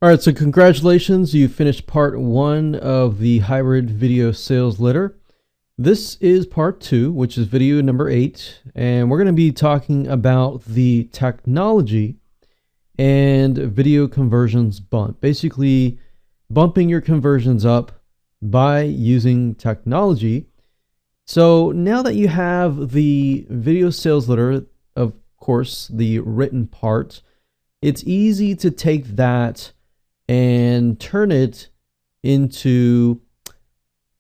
All right, so congratulations. You finished part one of the hybrid video sales letter. This is part two, which is video number 8. And we're going to be talking about the technology and video conversions bump. Basically, bumping your conversions up by using technology. So now that you have the video sales letter, of course, the written part, it's easy to take that and turn it into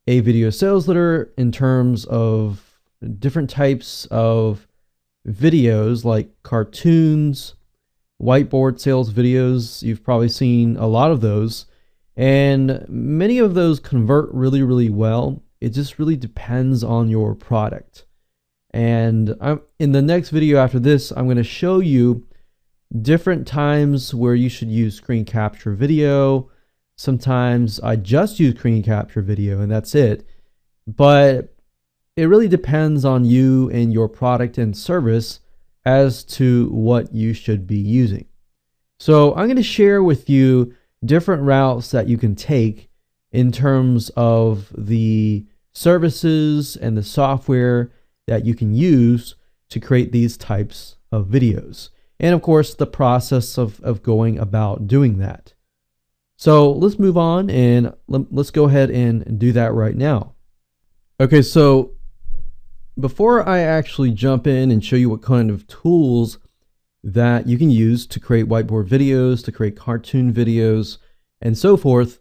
a video sales letter in terms of different types of videos like cartoons, whiteboard sales videos. You've probably seen a lot of those, and many of those convert really, really well. It just really depends on your product. And in the next video after this, I'm going to show you different times where you should use screen capture video. Sometimes I just use screen capture video and that's it. But it really depends on you and your product and service as to what you should be using. So I'm going to share with you different routes that you can take in terms of the services and the software that you can use to create these types of videos. And of course, the process of going about doing that. So let's move on and let's go ahead and do that right now. Okay, so before I actually jump in and show you what kind of tools that you can use to create whiteboard videos, to create cartoon videos, and so forth,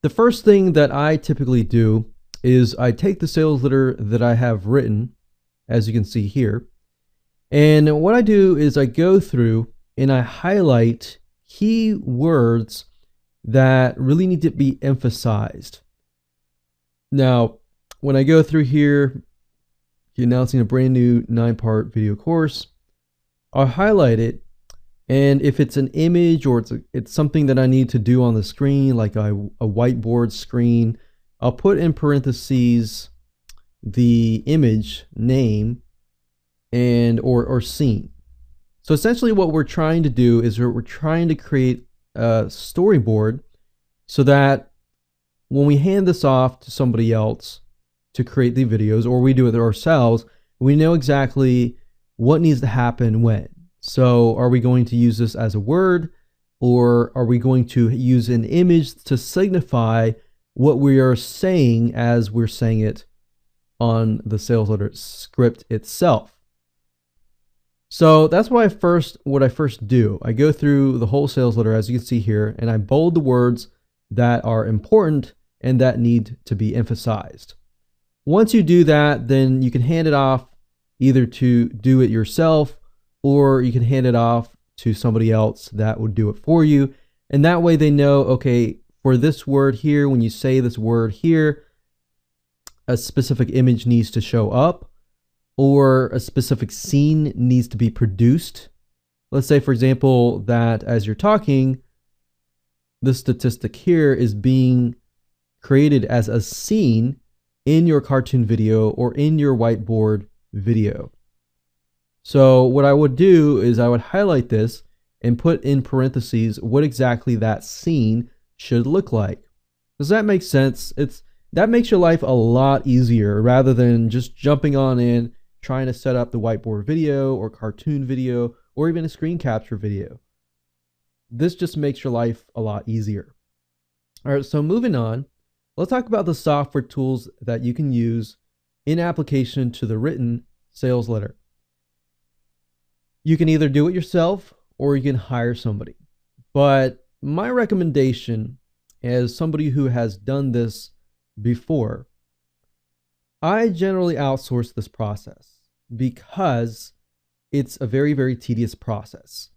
the first thing that I typically do is I take the sales letter that I have written, as you can see here, and what I do is I go through and I highlight key words that really need to be emphasized. Now, when I go through here, announcing a brand new 9-part video course, I'll highlight it. And if it's an image or it's something that I need to do on the screen, like a whiteboard screen, I'll put in parentheses the image name and or scene. So essentially what we're trying to do is we're trying to create a storyboard so that when we hand this off to somebody else to create the videos, or we do it ourselves, we know exactly what needs to happen when. So are we going to use this as a word, or are we going to use an image to signify what we are saying as we're saying it on the sales letter script itself? So that's what I first do. I go through the whole sales letter, as you can see here, and I bold the words that are important and that need to be emphasized. Once you do that, then you can hand it off either to do it yourself, or you can hand it off to somebody else that would do it for you. And that way they know, okay, for this word here, when you say this word here, a specific image needs to show up, or a specific scene needs to be produced. Let's say, for example, that as you're talking, this statistic here is being created as a scene in your cartoon video or in your whiteboard video. So what I would do is I would highlight this and put in parentheses what exactly that scene should look like. Does that make sense? That makes your life a lot easier rather than just jumping on in, trying to set up the whiteboard video or cartoon video or even a screen capture video. This just makes your life a lot easier. All right, so moving on, let's talk about the software tools that you can use in application to the written sales letter. You can either do it yourself or you can hire somebody. But my recommendation, as somebody who has done this before, I generally outsource this process because it's a very, very tedious process.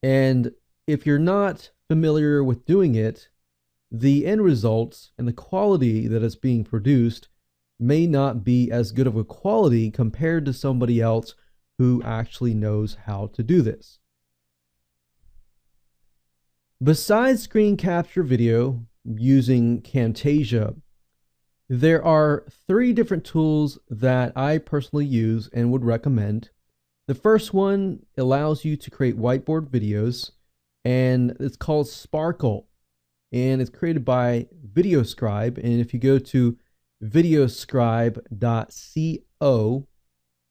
And if you're not familiar with doing it, the end results and the quality that is being produced may not be as good of a quality compared to somebody else who actually knows how to do this. Besides screen capture video using Camtasia, there are 3 different tools that I personally use and would recommend. The first one allows you to create whiteboard videos and it's called Sparkle, and it's created by VideoScribe. And if you go to videoscribe.co,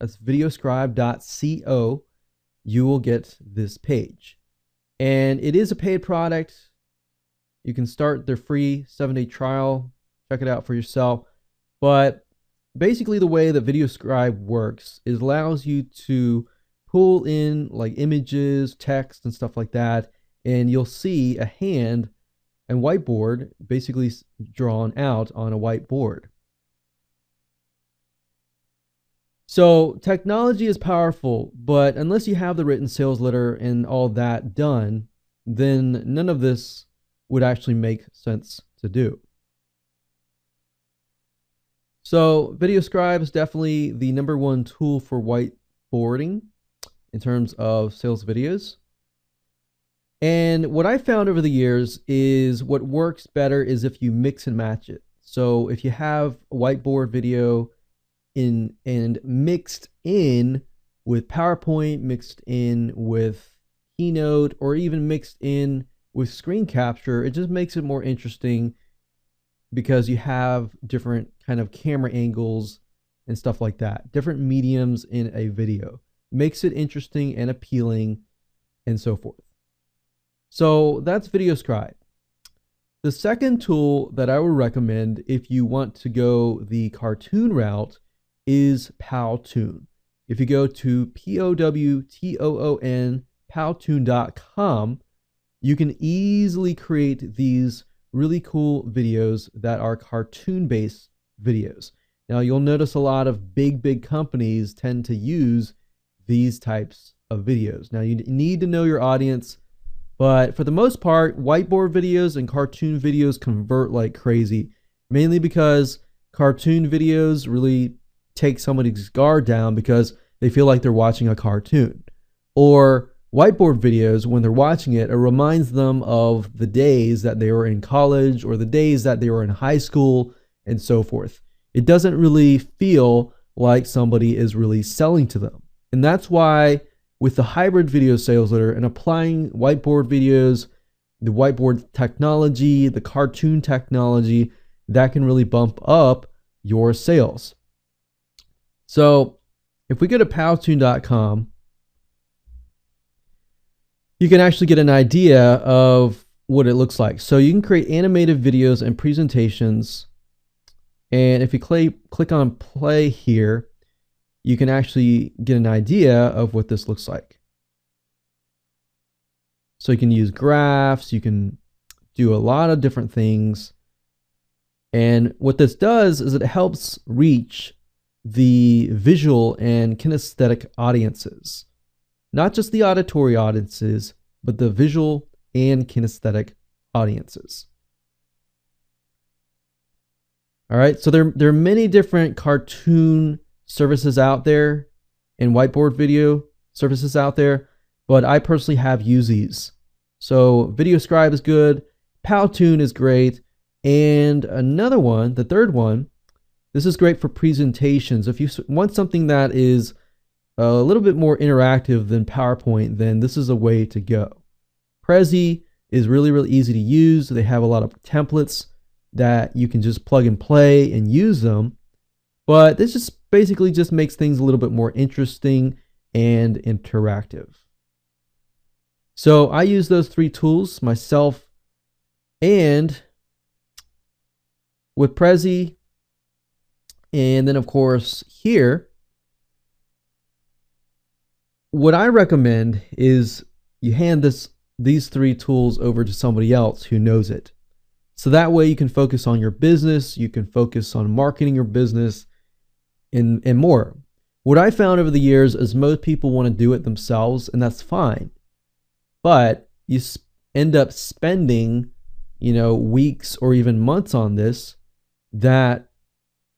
that's videoscribe.co, you will get this page. And it is a paid product. You can start their free 7-day trial, check it out for yourself. But basically the way that VideoScribe works is allows you to pull in like images, text, and stuff like that, and you'll see a hand and whiteboard basically drawn out on a whiteboard. So technology is powerful, but unless you have the written sales letter and all that done, then none of this would actually make sense to do. So VideoScribe is definitely the #1 tool for whiteboarding in terms of sales videos. And what I found over the years is what works better is if you mix and match it. So if you have a whiteboard video and mixed in with PowerPoint, mixed in with Keynote, or even mixed in with screen capture, it just makes it more interesting because you have different kind of camera angles and stuff like that, different mediums in a video. Makes it interesting and appealing and so forth. So that's VideoScribe. The second tool that I would recommend if you want to go the cartoon route is Powtoon. If you go to Powtoon, powtoon.com, you can easily create these really cool videos that are cartoon-based videos. Now you'll notice a lot of big companies tend to use these types of videos. Now you need to know your audience, but for the most part, whiteboard videos and cartoon videos convert like crazy, mainly because cartoon videos really take somebody's guard down because they feel like they're watching a cartoon. Or whiteboard videos, when they're watching it, it reminds them of the days that they were in college or the days that they were in high school and so forth. It doesn't really feel like somebody is really selling to them. And that's why with the hybrid video sales letter and applying whiteboard videos, the whiteboard technology, the cartoon technology, that can really bump up your sales. So if we go to Powtoon.com, you can actually get an idea of what it looks like. So you can create animated videos and presentations. And if you click on play here, you can actually get an idea of what this looks like. So you can use graphs, you can do a lot of different things. And what this does is it helps reach the visual and kinesthetic audiences. Not just the auditory audiences, but the visual and kinesthetic audiences. All right, so there are many different cartoon services out there and whiteboard video services out there, but I personally have used these. So VideoScribe is good, Powtoon is great, and another one, the third one, this is great for presentations. If you want something that is a little bit more interactive than PowerPoint, then this is a way to go. Prezi is really easy to use. They have a lot of templates that you can just plug and play and use them. But this just basically just makes things a little bit more interesting and interactive. So I use those 3 tools myself, and with Prezi, and then of course here, what I recommend is you hand these 3 tools over to somebody else who knows it. So that way you can focus on your business, you can focus on marketing your business, and more. What I found over the years is most people want to do it themselves, and that's fine. But you end up spending, weeks or even months on this that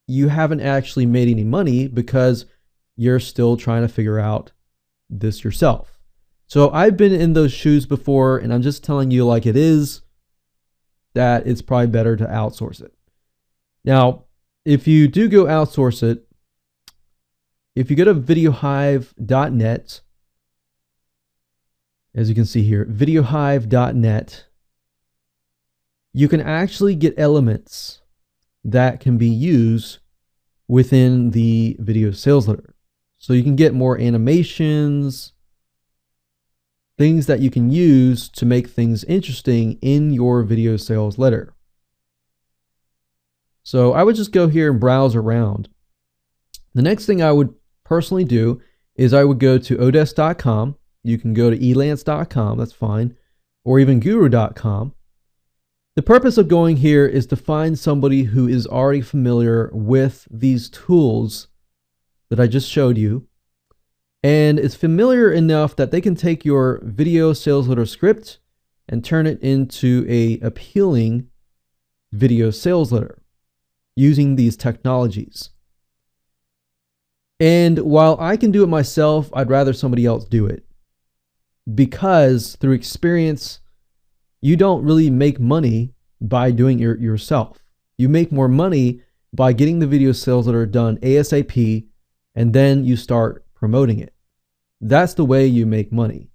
you haven't actually made any money because you're still trying to figure out this yourself. So I've been in those shoes before, and I'm just telling you like it is, that it's probably better to outsource it. Now, if you do go outsource it, if you go to videohive.net as you can see here, videohive.net, you can actually get elements that can be used within the video sales letter. So you can get more animations, things that you can use to make things interesting in your video sales letter. So I would just go here and browse around. The next thing I would personally do is I would go to odesk.com. You can go to elance.com, that's fine, or even guru.com. The purpose of going here is to find somebody who is already familiar with these tools that I just showed you, and is familiar enough that they can take your video sales letter script and turn it into an appealing video sales letter using these technologies. And while I can do it myself, I'd rather somebody else do it, because through experience, you don't really make money by doing it yourself. You make more money by getting the video sales letter done ASAP, and then you start promoting it. That's the way you make money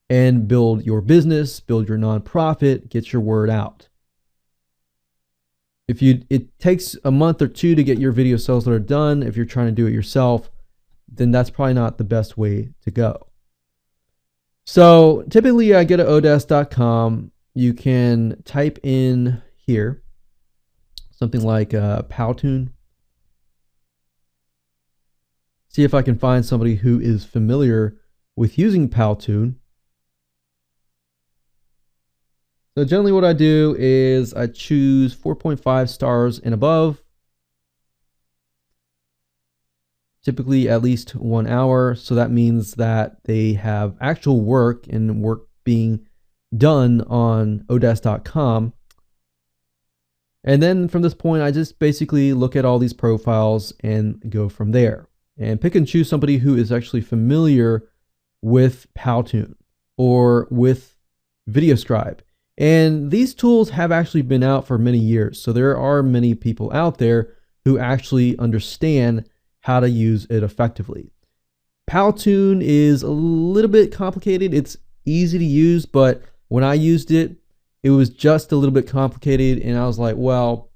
and build your business, build your nonprofit, get your word out. It takes a month or two to get your video sales letter done. If you're trying to do it yourself, then that's probably not the best way to go. So typically I go to odesk.com. You can type in here something like Powtoon. See if I can find somebody who is familiar with using Powtoon. So generally what I do is I choose 4.5 stars and above. Typically at least 1 hour. So that means that they have actual work and work being done on odesk.com. And then from this point, I just basically look at all these profiles and go from there and pick and choose somebody who is actually familiar with Powtoon or with VideoScribe. And these tools have actually been out for many years. So there are many people out there who actually understand how to use it effectively. Powtoon is a little bit complicated. It's easy to use, but when I used it, it was just a little bit complicated. And I was like, well,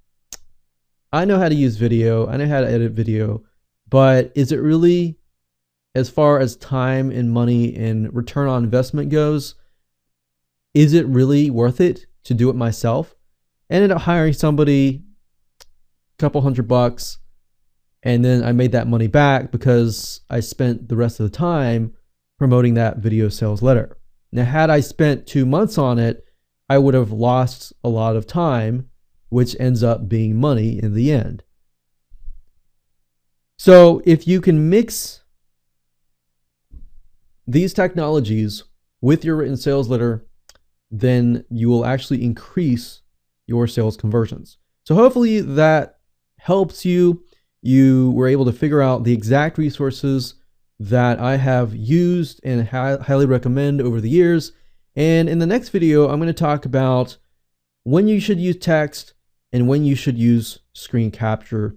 I know how to use video. I know how to edit video, but is it really, as far as time and money and return on investment goes, is it really worth it to do it myself? I ended up hiring somebody, a couple $100, and then I made that money back because I spent the rest of the time promoting that video sales letter. Now, had I spent 2 months on it, I would have lost a lot of time, which ends up being money in the end. So if you can mix these technologies with your written sales letter, then you will actually increase your sales conversions. So hopefully that helps you. You were able to figure out the exact resources that I have used and highly recommend over the years. And in the next video, I'm going to talk about when you should use text and when you should use screen capture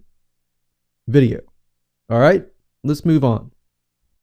video. All right, let's move on.